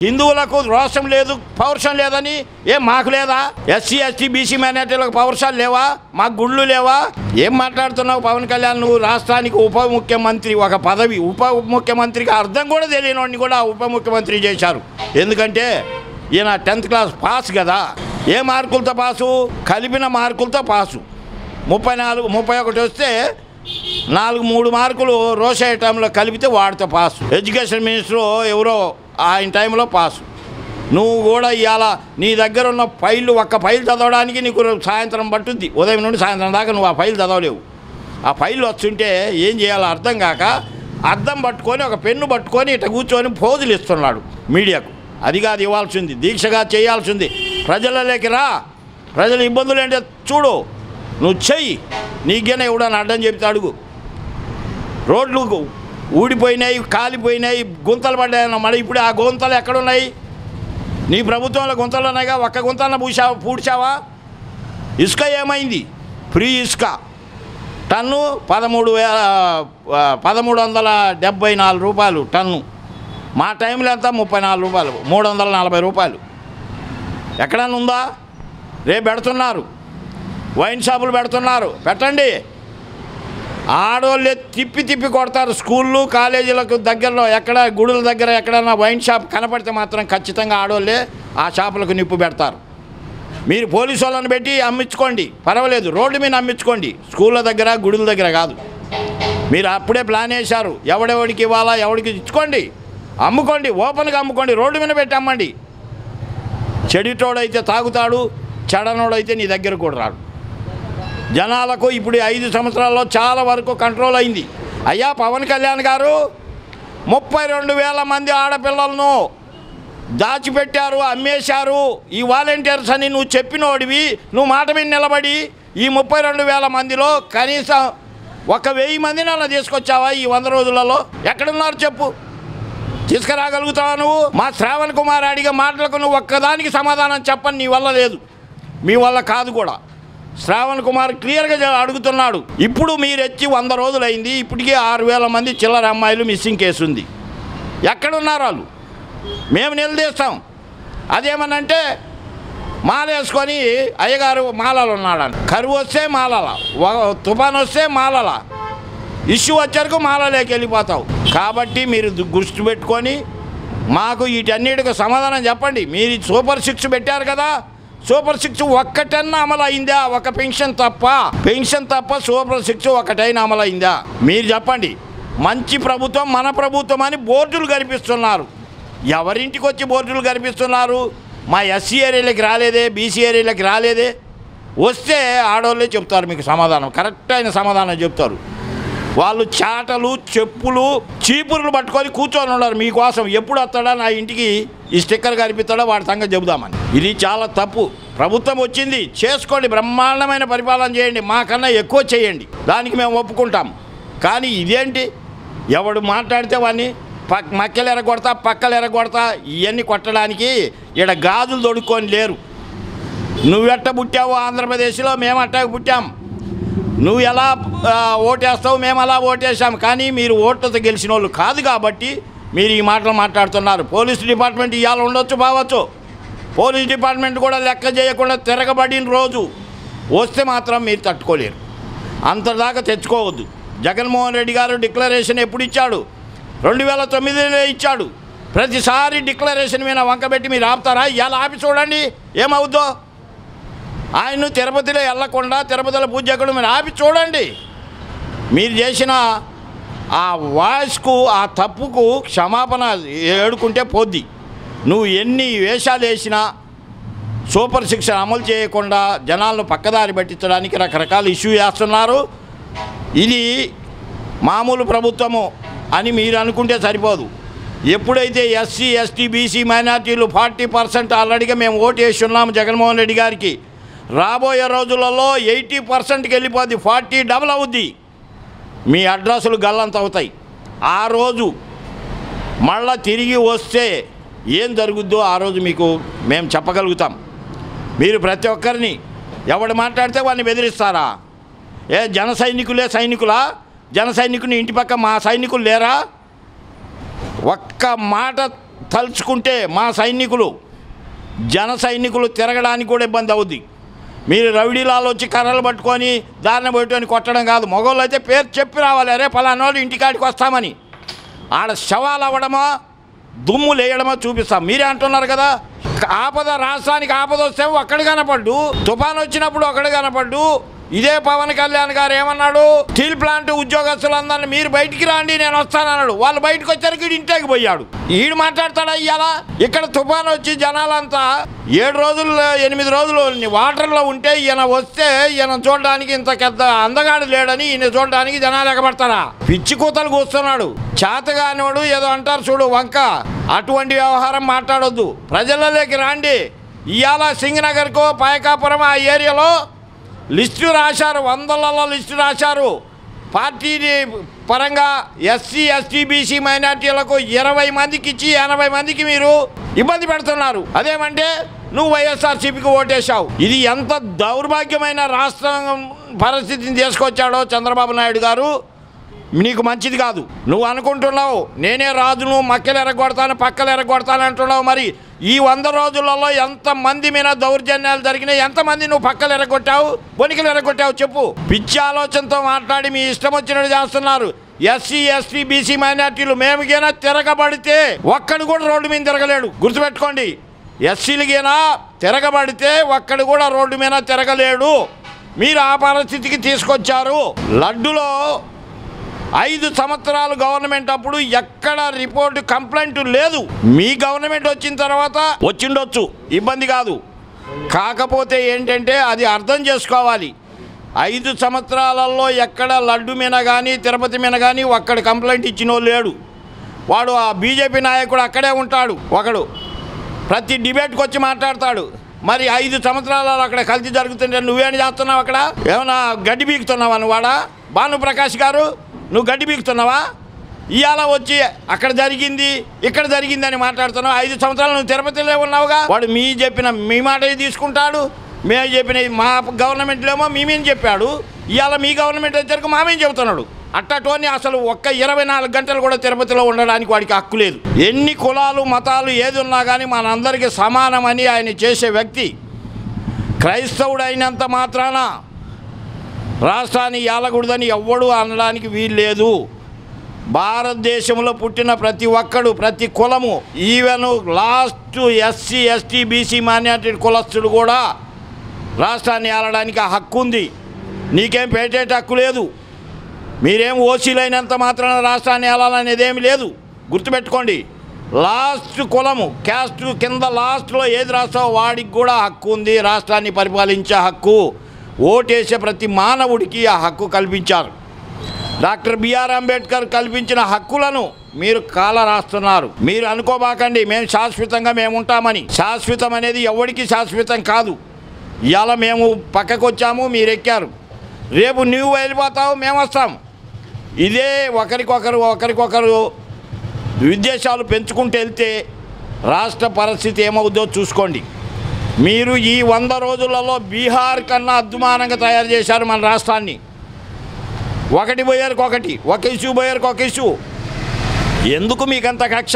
హిందువులకు రోషం లేదు, పౌరుషం లేదని ఏం మాకు లేదా? ఎస్సీ ఎస్టీ బీసీ మైనార్టీలకు పౌరుషాలు లేవా? మాకు గుళ్ళు లేవా? ఏం మాట్లాడుతున్నావు పవన్ కళ్యాణ్? నువ్వు రాష్ట్రానికి ఉప ముఖ్యమంత్రి, ఒక పదవి ఉప ముఖ్యమంత్రికి అర్థం కూడా తెలియని కూడా ఉప ముఖ్యమంత్రి చేశారు. ఎందుకంటే ఈయన 10th క్లాస్ పాస్ కదా. ఏ మార్కులతో పాసు? కలిపిన మార్కులతో పాసు. 34 31 వస్తే 3 మార్కులు రోష టైంలో కలిపితే వాడితో పాసు. ఎడ్యుకేషన్ మినిస్టర్ ఎవరో ఆయన టైంలో పాసు. నువ్వు కూడా ఇవాళ నీ దగ్గర ఉన్న ఫైళ్ళు, ఒక్క ఫైల్ చదవడానికి నీకు సాయంత్రం పట్టుద్ది. ఉదయం నుండి సాయంత్రం దాకా నువ్వు ఆ ఫైల్ చదవలేవు. ఆ ఫైల్ వస్తుంటే ఏం చేయాలో అర్థం కాక అద్దం పట్టుకొని ఒక పెన్ను పట్టుకొని ఇట్లా కూర్చొని పోజులు ఇస్తున్నాడు మీడియాకు. అది కాదు ఇవ్వాల్సింది, దీక్షగా చేయాల్సింది. ప్రజలలోకి రా, ప్రజల ఇబ్బందులు ఏంటో చూడు, నువ్వు చెయ్యి. నీకేనా ఎవడని అడ్డం చెప్తే అడుగు. రోడ్లు ఊడిపోయినాయి, కాలిపోయినాయి, గుంతలు పడ్డాయన్న. మరి ఇప్పుడు ఆ గుంతలు ఎక్కడున్నాయి? నీ ప్రభుత్వంలో గుంతలు ఉన్నాయిగా, ఒక్క గుంతలను పూడ్చావా? ఇసుక ఏమైంది? ఫ్రీ ఇసుక టన్ను 1374 రూపాయలు టన్ను. మా టైంలో ఎంత? 34 రూపాయలు, 340 రూపాయలు. ఎక్కడన్నా ఉందా? రేపు పెడుతున్నారు, వైన్ షాపులు పెడుతున్నారు, పెట్టండి. ఆడోళ్ళే తిప్పి కొడతారు. స్కూళ్ళు కాలేజీలకు దగ్గరలో ఎక్కడ, గుడుల దగ్గర ఎక్కడన్నా వైన్ షాప్ కనపడితే మాత్రం ఖచ్చితంగా ఆడోళ్ళే ఆ షాపులకు నిప్పు పెడతారు. మీరు పోలీసు వాళ్ళని పెట్టి అమ్మించుకోండి, పర్వాలేదు, రోడ్డు మీద అమ్మించుకోండి, స్కూళ్ళ దగ్గర గుడుల దగ్గర కాదు. మీరు అప్పుడే ప్లాన్ వేశారు, ఎవడెవడికి ఇవ్వాలా, ఎవడికి ఇచ్చుకోండి, అమ్ముకోండి, ఓపెన్గా అమ్ముకోండి, రోడ్డు మీద పెట్టి అమ్మండి. చెడిటోడైతే తాగుతాడు, చెడనోడైతే నీ దగ్గర కూడా రాడు. జనాలకు ఇప్పుడు 5 సంవత్సరాల్లో చాలా వరకు కంట్రోల్ అయింది. అయ్యా పవన్ కళ్యాణ్ గారు 32,000 మంది ఆడపిల్లలను దాచిపెట్టారు, అమ్మేశారు. ఈ వాలంటీర్స్ అని నువ్వు చెప్పినోడివి, నువ్వు మాట మీద నిలబడి ఈ 32,000 మందిలో కనీసం 1,000 మందిని అలా తీసుకొచ్చావా ఈ 100 రోజులలో? ఎక్కడున్నారు చెప్పు? తీసుకురాగలుగుతావా నువ్వు? మా శ్రావణ్ కుమార్ అడిగే మాటలకు నువ్వు ఒక్కదానికి సమాధానం చెప్పని నీ వల్ల లేదు, మీ వల్ల కాదు కూడా. శ్రావణ్ కుమార్ క్లియర్గా అడుగుతున్నాడు. ఇప్పుడు మీరు వచ్చి 100 రోజులైంది, ఇప్పటికీ 6,000 మంది చిల్లర అమ్మాయిలు మిస్సింగ్ కేసు ఉంది. ఎక్కడున్నారు వాళ్ళు? మేము నిలదీస్తాం. అదేమనంటే మాలేసుకొని అయ్యగారు మాలలు ఉన్నాడని. కరువు వస్తే మాలల, తుఫాను వస్తే మాలల, ఇష్యూ వచ్చరకు మాలలోకి వెళ్ళిపోతావు. కాబట్టి మీరు దృష్టి పెట్టుకొని మాకు వీటన్నిటికి సమాధానం చెప్పండి. మీరు సూపర్ 6 పెట్టారు కదా, సూపర్ 6 ఒక్కటన్నా అమలు అయిందా? ఒక పెన్షన్ తప్ప సూపర్ 6 ఒకటైనా అమలు అయిందా? మీరు చెప్పండి. మంచి ప్రభుత్వం, మన ప్రభుత్వం అని బోర్డులు కనిపిస్తున్నారు. ఎవరింటికి వచ్చి బోర్డులు కనిపిస్తున్నారు? మా ఎస్సీ ఏరియాలకి రాలేదే, బీసీ ఏరియాలకి రాలేదే. వస్తే ఆడవాళ్ళే చెప్తారు మీకు సమాధానం, కరెక్ట్ అయిన సమాధానం చెప్తారు. వాళ్ళు చాటలు, చెప్పులు, చీపుర్లు పట్టుకొని కూర్చొని ఉన్నారు మీకోసం. ఎప్పుడు వస్తాడా నా ఇంటికి ఈ స్టిక్కర్ కనిపిస్తాడో వాడి సంగతి చెబుదామని. ఇది చాలా తప్పు. ప్రభుత్వం వచ్చింది, చేసుకోండి, బ్రహ్మాండమైన పరిపాలన చేయండి, మాకన్నా ఎక్కువ చేయండి, దానికి మేము ఒప్పుకుంటాం. కానీ ఇదేంటి, ఎవడు మాట్లాడితే వాడిని మక్కలు ఎరగొడతా, పక్కలు ఎరగొడతా, ఇవన్నీ కొట్టడానికి ఇక్కడ గాజులు తొడుక్కొని లేరు. నువ్వెట్ట పుట్టావు ఆంధ్రప్రదేశ్లో, మేము అట్టా పుట్టాం. నువ్వు ఎలా ఓటేస్తావు, మేము అలా ఓటేసాం. కానీ మీరు ఓట్లతో గెలిచిన వాళ్ళు కాదు కాబట్టి మీరు ఈ మాటలు మాట్లాడుతున్నారు. పోలీస్ డిపార్ట్మెంట్ ఇవాళ ఉండొచ్చు, బావచ్చు. పోలీస్ డిపార్ట్మెంట్ కూడా లెక్క చేయకుండా తిరగబడిన రోజు వస్తే మాత్రం మీరు తట్టుకోలేరు. అంతదాకా తెచ్చుకోవద్దు. జగన్మోహన్ రెడ్డి గారు డిక్లరేషన్ ఎప్పుడు ఇచ్చాడు? 2009లో ఇచ్చాడు. ప్రతిసారి డిక్లరేషన్ మీద వంకబెట్టి మీరు ఆపుతారా? ఇవాళ ఆపి చూడండి ఏమవుద్దో. ఆయన తిరుపతిలో వెళ్ళకుండా, తిరుపతిలో పూజ చేయకుండా మీరు ఆపి చూడండి. మీరు చేసిన ఆ వాయిస్కు, ఆ తప్పుకు క్షమాపణ ఏడుకుంటే పోద్ది. నువ్వు ఎన్ని వేషాలు వేసినా సూపర్ 6 అమలు చేయకుండా జనాలను పక్కదారి పట్టించడానికి రకరకాల ఇష్యూ చేస్తున్నారు. ఇది మామూలు ప్రభుత్వము అని మీరు అనుకుంటే సరిపోదు. ఎప్పుడైతే ఎస్సీ ఎస్టీ బీసీ మైనార్టీలు 40% ఆల్రెడీగా మేము ఓటు వేసి ఉన్నాము జగన్మోహన్ రెడ్డి గారికి, రాబోయే రోజులలో 80%కి వెళ్ళిపోద్ది, 40 డబుల్ అవుద్ది. మీ అడ్రస్లు గల్లంత అవుతాయి. ఆ రోజు మళ్ళా తిరిగి వస్తే ఏం జరుగుద్దో ఆ రోజు మీకు మేము చెప్పగలుగుతాం. మీరు ప్రతి ఒక్కరిని ఎవడు మాట్లాడితే వాడిని బెదిరిస్తారా? జన సైనికులే సైనికులా? జన సైనికుని ఇంటి పక్క మా సైనికులు లేరా? ఒక్క మాట తలుచుకుంటే మా సైనికులు జన సైనికులు తిరగడానికి కూడా ఇబ్బంది అవుద్ది. మీరు రౌడీలాలు వచ్చి కర్రలు పట్టుకొని దారిని పట్టుకొని కొట్టడం కాదు. మగవాళ్ళు అయితే పేరు చెప్పి రావాలి, అరే పలానోళ్ళు ఇంటికాడికి వస్తామని. ఆడ శవాలు అవ్వడమో దుమ్ము లేయడమో చూపిస్తాం. మీరే అంటున్నారు కదా, ఆపద రాష్ట్రానికి ఆపద వస్తే ఒక్కడు కనపడ్డు, తుఫాను వచ్చినప్పుడు ఒకడు కనపడ్డు. ఇదే పవన్ కళ్యాణ్ గారు ఏమన్నాడు, స్టీల్ ప్లాంట్ ఉద్యోగస్తులందరినీ మీరు బయటికి రాండి నేను వస్తానన్నాడు. వాళ్ళు బయటకు వచ్చారు, వీడు ఇంటికి పోయాడు. ఈడు మాట్లాడతాడా ఇయ్యాలా? ఇక్కడ తుఫాను వచ్చి జనాలంతా 7 రోజులు 8 రోజులు వాటర్లో ఉంటే ఈయన వస్తే ఈయన చూడడానికి ఇంత పెద్ద అందగాడు లేడని ఈయన చూడడానికి జనాలు ఎగబడతారా? పిచ్చి కూతలు కూస్తున్నాడు. చేతగానివాడు ఏదో అంటారు చూడు వంక, అటువంటి వ్యవహారం మాట్లాడొద్దు. ప్రజలలోకి రాండి. ఇవాళ సింగనగర్కో పాయకాపురం ఆ ఏరియాలో లిస్టు రాశారు, 100లలో లిస్టు రాశారు. పార్టీ పరంగా ఎస్సీ ఎస్టీ బీసీ మైనార్టీలకు 20 మందికి ఇచ్చి 80 మందికి మీరు ఇబ్బంది పెడుతున్నారు. అదేమంటే నువ్వు వైఎస్ఆర్సీపీకి ఓటేశావు. ఇది ఎంత దౌర్భాగ్యమైన రాష్ట్రం పరిస్థితిని తీసుకొచ్చాడో చంద్రబాబు నాయుడు గారు. నీకు మంచిది కాదు. నువ్వు అనుకుంటున్నావు నేనే రాజును, మక్కలు ఎరగొడతాను, పక్కలు ఎరగొడతాను అంటున్నావు. మరి ఈ 100 రోజులలో ఎంతమంది మీద దౌర్జన్యాలు జరిగినాయి? ఎంతమంది నువ్వు పక్కలు ఎరగొట్టావు, బొనికలు ఎరగొట్టావు చెప్పు. పిచ్చి ఆలోచనతో మాట్లాడి మీ ఇష్టం వచ్చినట్టు చేస్తున్నారు. ఎస్సీ ఎస్టీ బీసీ మైనార్టీలు మేముగైనా తిరగబడితే ఒక్కడు కూడా రోడ్డు మీద తిరగలేడు. గుర్తుపెట్టుకోండి, ఎస్సీలకైనా తిరగబడితే ఒక్కడు కూడా రోడ్డు మీద తిరగలేడు. మీరు ఆ పరిస్థితికి తీసుకొచ్చారు. లడ్డులో 5 సంవత్సరాలు గవర్నమెంట్ అప్పుడు ఎక్కడ రిపోర్టు కంప్లైంట్ లేదు. మీ గవర్నమెంట్ వచ్చిన తర్వాత వచ్చిండొచ్చు, ఇబ్బంది కాదు. కాకపోతే ఏంటంటే అది అర్థం చేసుకోవాలి. 5 సంవత్సరాలలో ఎక్కడ లడ్డు మీద కానీ తిరుపతి మీద కానీ ఒక్కడ కంప్లైంట్ ఇచ్చినో లేడు. వాడు ఆ బీజేపీ నాయకుడు అక్కడే ఉంటాడు. ఒకడు ప్రతి డిబేట్కి వచ్చి మాట్లాడతాడు. మరి 5 సంవత్సరాలలో అక్కడ కల్తీ జరుగుతుంటే నువ్వేం చేస్తున్నావు? అక్కడ ఏమన్నా గడ్డి బీకుతున్నావా? నువ్వాడా భానుప్రకాష్ గారు నువ్వు గడ్డి బీకుతున్నావా? ఇవాళ వచ్చి అక్కడ జరిగింది ఇక్కడ జరిగింది అని మాట్లాడుతున్నావు. 5 సంవత్సరాలు నువ్వు తిరుపతిలో ఉన్నావుగా. వాడు మీ మాట తీసుకుంటాడు, మేము చెప్పిన మా గవర్నమెంట్లో ఏమో మేమేం చెప్పాడు. ఇవాళ మీ గవర్నమెంట్ వచ్చాక మామేం చెబుతున్నాడు. అట్టటోని అసలు ఒక్క 24 గంటలు కూడా తిరుపతిలో ఉండడానికి వాడికి హక్కు లేదు. ఎన్ని కులాలు మతాలు ఏది ఉన్నా కానీ మనందరికీ సమానమని ఆయన చేసే వ్యక్తి. క్రైస్తవుడు అయినంత మాత్రాన రాష్ట్రాన్ని ఏలకూడదని ఎవ్వడూ అనడానికి వీలు లేదు. భారతదేశంలో పుట్టిన ప్రతి ఒక్కడు, ప్రతి కులము, even last SC ST BC minority కులస్తుడు కూడా రాష్ట్రాన్ని ఏలడానికి ఆ హక్కు ఉంది. నీకేం పేటేట హక్కు లేదు. మీరేం ఓసీలైనంత మాత్రాన రాష్ట్రాన్ని ఏలాలనేది ఏమి లేదు. గుర్తుపెట్టుకోండి, లాస్ట్ కులము క్యాస్ట్ కింద లాస్ట్లో ఏది రాస్తావో వాడికి కూడా హక్కు ఉంది. రాష్ట్రాన్ని పరిపాలించే హక్కు ఓటేసే ప్రతి మానవుడికి ఆ హక్కు కల్పించారు. డాక్టర్ బిఆర్ అంబేద్కర్ కల్పించిన హక్కులను మీరు కాల రాస్తున్నారు. మీరు అనుకోబాకండి మేము శాశ్వతంగా మేము ఉంటామని. శాశ్వతం అనేది ఎవరికి శాశ్వతం కాదు. ఇవాళ మేము పక్కకు వచ్చాము, మీరు ఎక్కారు, రేపు నువ్వు వెళ్ళిపోతావు, మేము వస్తాం. ఇదే ఒకరికొకరు విద్వేషాలు పెంచుకుంటూ వెళ్తే రాష్ట్ర పరిస్థితి ఏమవుద్దో చూసుకోండి. మీరు ఈ 100 రోజులలో బీహార్ కన్నా అద్దుమానంగా తయారు చేశారు మన రాష్ట్రాన్ని. ఒకటి పోయారు ఒకటి, ఒక ఇష్యూ పోయారు ఒక ఇష్యూ. ఎందుకు మీకంత కక్ష?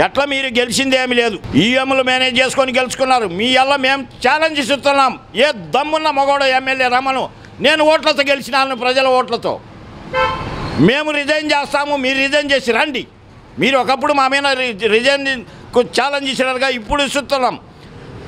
ఎట్లా మీరు గెలిచింది ఏమి లేదు. ఈఎంలు మేనేజ్ చేసుకొని గెలుచుకున్నారు. మీ వల్ల మేము ఛాలెంజ్ ఇస్తున్నాం. ఏ దమ్మున్న మగోడో ఎమ్మెల్యే రమ్మను, నేను ఓట్లతో గెలిచినాను, ప్రజల ఓట్లతో. మేము రిజైన్ చేస్తాము, మీరు రిజైన్ చేసి రండి. మీరు ఒకప్పుడు మా మీద రిజైన్కు ఛాలెంజ్ ఇచ్చినారుగా, ఇప్పుడు ఇస్తున్నాం.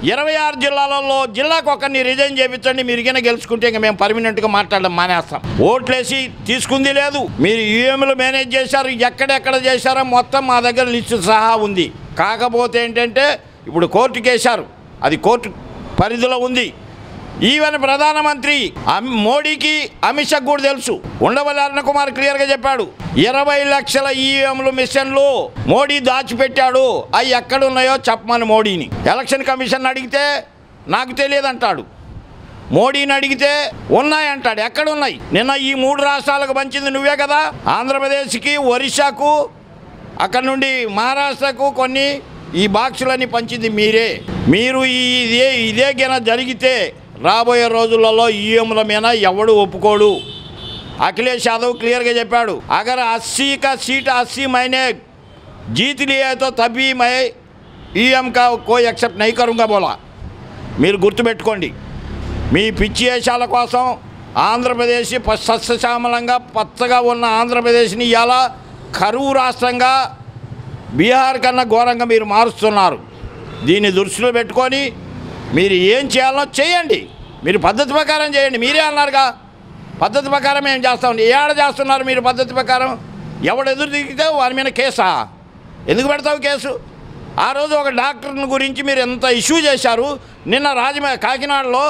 26 జిల్లాలలో జిల్లాకు ఒకరిని రిజైన్ చేయించండి. మీరు కింద గెలుచుకుంటే ఇంకా మేము పర్మనెంట్గా మాట్లాడడం మానేస్తాం. ఓట్లేసి తీసుకుంది లేదు. మీరు ఈఎంలు మేనేజ్ చేశారు, ఎక్కడెక్కడ చేశారో మొత్తం మా దగ్గర లిస్టు సహా ఉంది. కాకపోతే ఏంటంటే ఇప్పుడు కోర్టుకి వేశారు, అది కోర్టు పరిధిలో ఉంది. ఈవెన్ ప్రధానమంత్రి మోడీకి అమిత్ షా కూడా తెలుసు. ఉండవల్లి అరుణ్ కుమార్ క్లియర్గా చెప్పాడు, 20 లక్షల ఈఎంలు మిషన్లు మోడీ దాచిపెట్టాడు. అవి ఎక్కడున్నాయో చెప్పమని మోడీని. ఎలక్షన్ కమిషన్ అడిగితే నాకు తెలియదంటాడు, మోడీని అడిగితే ఉన్నాయంటాడు. ఎక్కడున్నాయి? నిన్న ఈ 3 రాష్ట్రాలకు పంచింది నువ్వే కదా. ఆంధ్రప్రదేశ్కి, ఒరిస్సాకు, అక్కడ నుండి మహారాష్ట్రకు కొన్ని ఈ బాక్సులన్నీ పంచింది మీరే. మీరు ఇదే గిన జరిగితే రాబోయే రోజులలో ఈఎంల మీద ఎవడు ఒప్పుకోడు. అఖిలేష్ యాదవ్ క్లియర్గా చెప్పాడు, అగర్ 80 का सीट 80 महीने जीत लिया तो तभी मैं ఈఎం का कोई एक्सेप्ट नहीं करूँगा बोला। మీరు గుర్తుపెట్టుకోండి, మీ పిచ్చి వేషాల కోసం ఆంధ్రప్రదేశ్ సస్యశ్యామలంగా పచ్చగా ఉన్న ఆంధ్రప్రదేశ్ని ఇలా కరువు రాష్ట్రంగా బీహార్ కన్నా ఘోరంగా మీరు మారుస్తున్నారు. దీన్ని దృష్టిలో పెట్టుకొని మీరు ఏం చేయాలో చేయండి, మీరు పద్ధతి ప్రకారం చేయండి. మీరే అన్నారుగా పద్ధతి ప్రకారం ఏం చేస్తామండి, ఏడ చేస్తున్నారు మీరు పద్ధతి ప్రకారం? ఎవడు ఎదురు దిగితే వారి మీద కేసా? ఎందుకు పెడతావు కేసు? ఆ రోజు ఒక డాక్టర్ని గురించి మీరు ఎంత ఇష్యూ చేశారు. నిన్న కాకినాడలో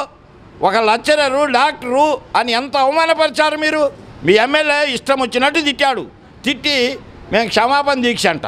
ఒక లెక్చరరు డాక్టరు అని ఎంత అవమానపరిచారు మీరు. మీ ఎమ్మెల్యే ఇష్టం వచ్చినట్టు తిట్టాడు. తిట్టి మేము క్షమాపణ దీక్ష అంట.